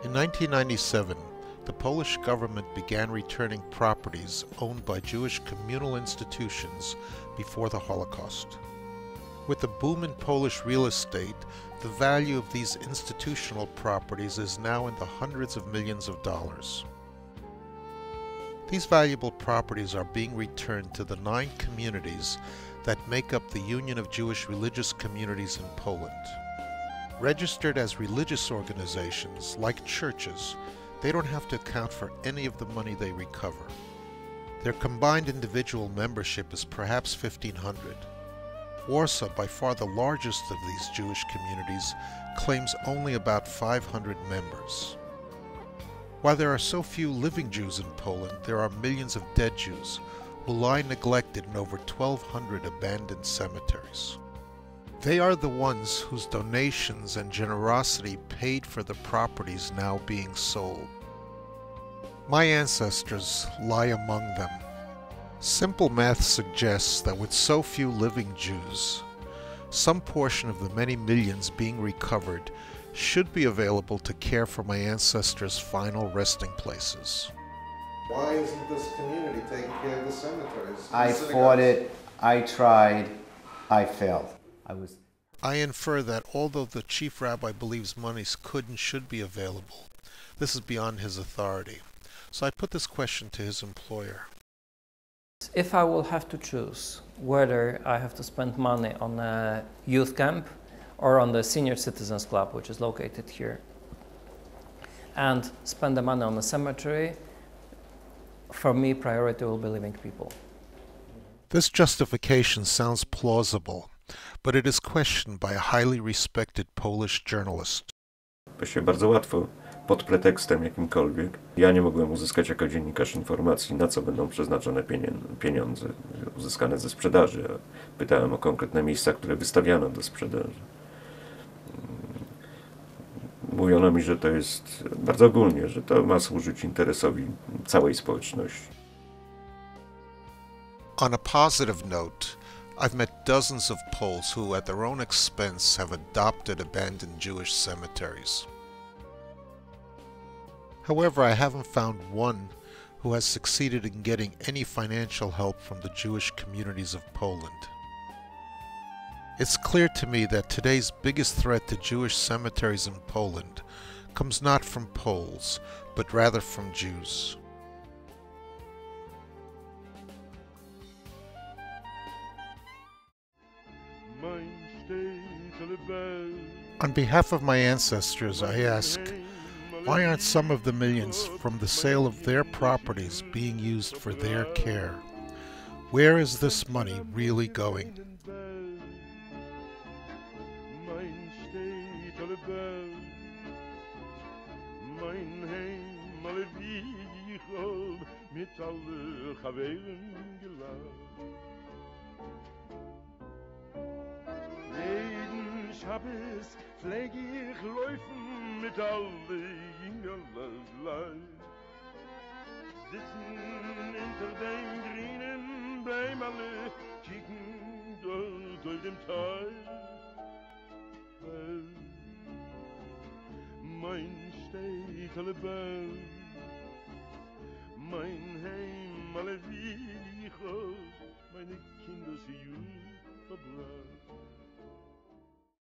In 1997, the Polish government began returning properties owned by Jewish communal institutions before the Holocaust. With the boom in Polish real estate, the value of these institutional properties is now in the hundreds of millions of dollars. These valuable properties are being returned to the 9 communities that make up the Union of Jewish Religious Communities in Poland. Registered as religious organizations, like churches, they don't have to account for any of the money they recover. Their combined individual membership is perhaps 1,500. Warsaw, by far the largest of these Jewish communities, claims only about 500 members. While there are so few living Jews in Poland, there are millions of dead Jews who lie neglected in over 1,200 abandoned cemeteries. They are the ones whose donations and generosity paid for the properties now being sold. My ancestors lie among them. Simple math suggests that with so few living Jews, some portion of the many millions being recovered should be available to care for my ancestors' final resting places. Why isn't this community taking care of the cemeteries? I fought it, I tried, I failed. I infer that although the chief rabbi believes monies could and should be available, this is beyond his authority. So I put this question to his employer. If I will have to choose whether I have to spend money on a youth camp or on the Senior Citizens Club, which is located here, and spend the money on a cemetery, for me, priority will be living people. This justification sounds plausible, but it is questioned by a highly respected Polish journalist. To się bardzo łatwo, pod pretekstem jakimkolwiek. Ja nie mogłem uzyskać jako dziennikarz informacji, na co będą przeznaczone pieniądze uzyskane ze sprzedaży. Pytałem o konkretne miejsca, które wystawiano do sprzedaży. Mówiono mi, że to jest bardzo ogólnie, że to ma służyć interesowi całej społeczności. On a positive note, I've met dozens of Poles who, at their own expense, have adopted abandoned Jewish cemeteries. However, I haven't found one who has succeeded in getting any financial help from the Jewish communities of Poland. It's clear to me that today's biggest threat to Jewish cemeteries in Poland comes not from Poles, but rather from Jews. On behalf of my ancestors, I ask, why aren't some of the millions from the sale of their properties being used for their care? Where is this money really going? Schabes pfleg ich laufen mit alle Jüngerlein. Sitzen hinter dem grünen Bäumerle, kicken durch dem Tal. Mein Städtele Bell, mein Heim alle Wiechel,